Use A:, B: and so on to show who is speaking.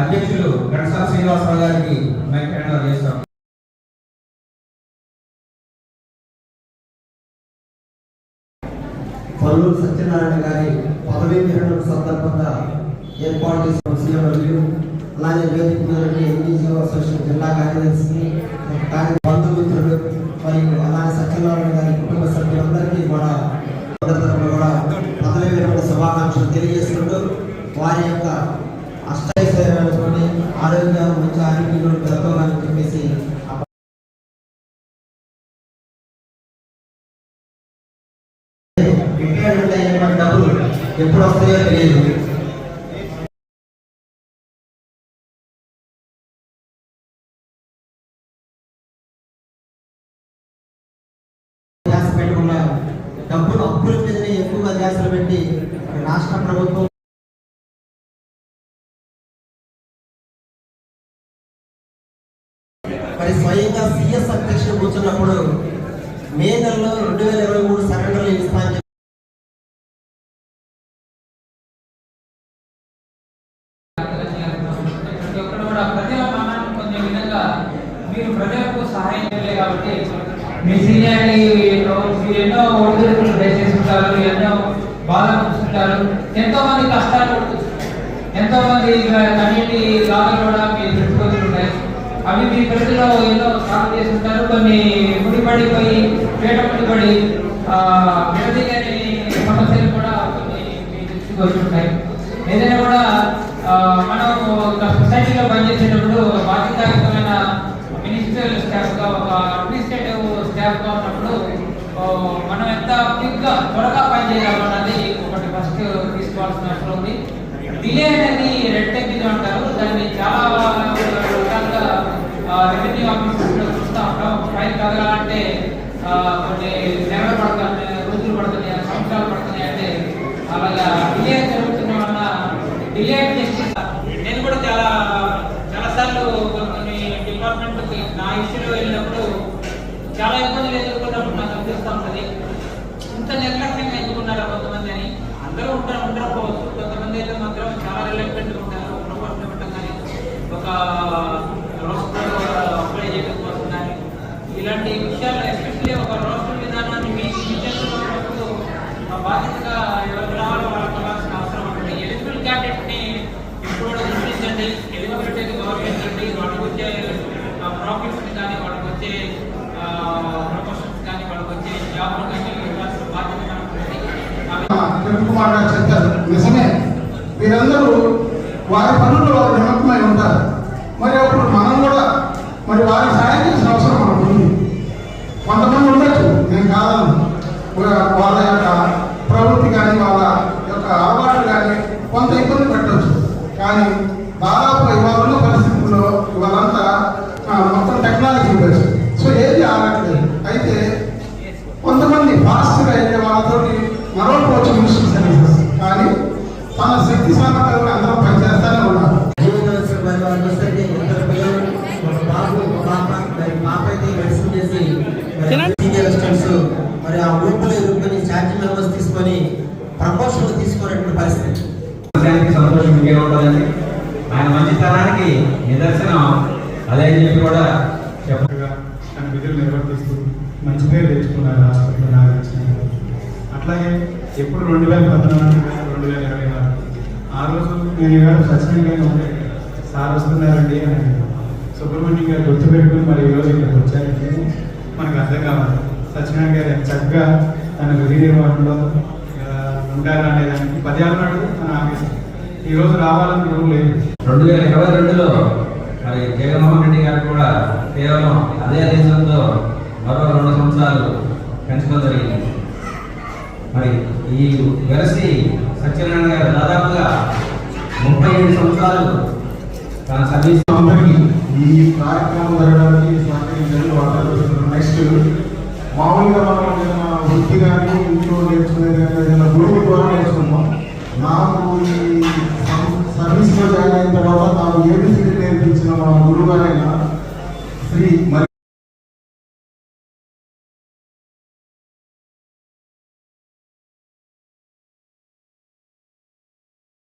A: అధ్యక్షులు గణసాల శ్రీనివాసరావు గారికి mic hand over చేస్తాం.
B: పల్లూరు సత్యనారాయణ గారి పదవీ విరమణ సందర్భంగా ఏర్పాటు చేసిన సీఎంలు, అలాగే వేదిక మీద ఎన్జీఓ అసోసియేషన్ జిల్లా కార్యదర్శి, బంధుమిత్రులు మరియు అలాగే సత్యనారాయణ గారి కుటుంబ సభ్యులందరికీ కూడా పదవీ విరమణ శుభాకాంక్షలు తెలియజేసుకుంటూ వారి యొక్క అష్టైశ్వర్యాలతోని ఆరోగ్యం మంచి ఆరోగ్యంలో బ్రతకాలని చెప్పేసి డబ్బులు ఎప్పుడు వస్తాయో తెలియదు. ధ్యాస పెట్టుకున్నారు. డబ్బులు అప్పుల మీదనే ఎక్కువగా ధ్యాసలు పెట్టి రాష్ట్ర ప్రభుత్వం మరి స్వయంగా సిఎస్ అధ్యక్షుడు కూర్చున్నప్పుడు మే నెలలో 2023 సరెండర్లు ఇస్తానని
C: మీరు ప్రజలకు సహాయం చేయలే కాబట్టి మీ సీనియారిటీ ఎన్నో ఒడిదుడుకులు ఫేస్ చేసుకుంటారు, ఎన్నో బాధలు చూస్తుంటారు, ఎంతో మంది కష్టాలు, ఎంతో మంది కన్నీటి గాథలు కూడా మీరు తెలుసుకుంటుంటాయి. అవి మీ ప్రజల్లో ఎన్నో సాగు చేస్తుంటారు. కొన్ని ముడిపడిపోయి పేట ముడిపడి విడదీయని సమస్యలు కూడా కొన్ని మీ దృష్టికి వస్తుంటాయి. ఏదైనా కూడా మనం ఒక సొసైటీలో పనిచేసేటప్పుడు బాధ్యతాయుతమైన మినిస్ట్రియల్ స్టాఫ్గా, ఒక అడ్మినిస్ట్రేటివ్ స్టాఫ్గా ఉన్నప్పుడు మనం ఎంత క్విక్గా త్వరగా పనిచేయాలన్నది ఒకటి ఫస్ట్ తీసుకోవాల్సిన అవసరం ఉంది. డిలే అనేది రెడ్ టైప్ అంటారు. దాన్ని చాలా రకాలుగా రెవెన్యూ ఆఫీసెస్లో చూస్తూ ఉంటాం. ఫైల్ కదలాలంటే కొన్ని నెలలు పడుతుంది, రోజులు పడుతున్నాయి, సంవత్సరాలు పడుతున్నాయి. అంటే అలాగా డిలే జరుగుతున్న వల్ల డిలే జస్టిస్ నేను కూడా చాలాసార్లు కొన్ని డిపార్ట్మెంట్కి నా ఇష్యూలో వెళ్ళినప్పుడు చాలా ఇబ్బందులు ఎదుర్కొన్నప్పుడు నాకు అనిపిస్తూ ఉంటుంది, ఇంత నిర్లక్ష్యంగా ఎదుర్కొన్నారా కొంతమంది అని. అందరూ ఉండకపోవచ్చు, కొంతమంది అయితే మాత్రం చాలా రిలక్టెంట్గా ఉంటారు. ప్రమోషన్ ఇవ్వటం కానీ, ఒక రోస్టర్ అప్లై చేయడం కోసం కానీ, ఇలాంటి విషయాలు ఎస్పెషల్లీ ఒక రోస్టర్ విధానాన్ని మీ చేస్తున్నప్పుడు బాధ్యతగా ఎవరు రావాలో వాళ్ళకి ఇవ్వాల్సిన అవసరం ఉంటుంది. ఎలిజిబుల్ క్యాండిడేట్ని ఇప్పుడు కూడా గుర్తించండి, ఎలిజిబిలిటీని గౌరవించండి. వాళ్ళకి వచ్చే ప్రాఫిట్స్ని కానీ, వాళ్ళకి వచ్చే ప్రమోషన్స్ కానీ, వాళ్ళకి వచ్చే జాబ్లు కానీ ఇవ్వాల్సిన బాధ్యత
D: చెప్పారు. నిజమే, మీరందరూ వారి పనులు వారు నిమగ్నమై ఉంటారు. మరి అప్పుడు మనం కూడా మరి వారికి సాయం చేసిన అవసరం మనకు ఉంది. కొంతమంది ఉండొచ్చు, నేను కాదను, వాళ్ళ యొక్క ప్రవృత్తి కానీ వాళ్ళ యొక్క అలవాట్లు కానీ కొంత ఇబ్బంది పెట్టవచ్చు. కానీ దాదాపు ఇవాళ ఉన్న పరిస్థితుల్లో ఇవాళంతా మొత్తం టెక్నాలజీ బేస్, సో ఏది ఆగట్లేదు. అయితే కొంతమంది ఫాస్ట్గా అయితే వాళ్ళతోటి మరొకవచ్చు మినిస్టర్ సర్వీసెస్, కానీ తన శక్తి సామర్థ్యంగా అందరూ పనిచేస్తూనే ఉన్నారు. మరి ఆ ఊపిలో ఇరుక్కుని శాంతి మెంబర్స్ తీసుకొని ప్రమోషన్లు తీసుకునేటువంటి పరిస్థితి.
A: సంతోషం ఇంకేం ఉంటుందండి. ఆయన మంచితనానికి నిదర్శనం అదే చెప్పి కూడా చెప్పగా
E: తన విధులు నిర్వర్తిస్తూ మంచి పేరు తెచ్చుకున్నారు హాస్పిటల్ నాకు ఇచ్చినందుకు. అట్లాగే ఎప్పుడు 2014 2024 ఆ రోజు నేను ఇవాళ సత్యనారాయణ ఉంటే సార్ వస్తున్నారండి అని సుబ్రహ్మణ్యం గారు గుర్తుపెట్టుకుని మరి ఈరోజు ఇక్కడికి వచ్చారంటే మనకు అర్థం కావాలి సత్యనారాయణ గారు చక్కగా తన విధి నిర్వహణలో ఉంటారు అనేదానికి 10 ఏళ్ళ నాడు తన ఆఫీస్ ఈరోజు రావాలని రూల్ లేదు.
A: 2022లో మరి జగన్మోహన్ రెడ్డి గారు కూడా కేవలం అదే దేశంతో మరో 2 సంవత్సరాలు పెంచడం జరిగింది. మరి ఈ వెరసి సత్యనారాయణ గారు దాదాపుగా 37 సంవత్సరాలు తన సర్వీస్.
D: అందరికీ ఈ కార్యక్రమం జరగడానికి నెక్స్ట్ మామూలుగా మనం ఏదైనా వృత్తి కానీ ఇంట్లో నేర్చుకునేది కానీ ఏదైనా గురువు ద్వారా నేర్చుకున్నాం. నాకు ఈ సర్వీస్లో జాయిన్ అయిన తర్వాత నాకు ఏబిసిడి నేర్పించిన మా గురువు గారు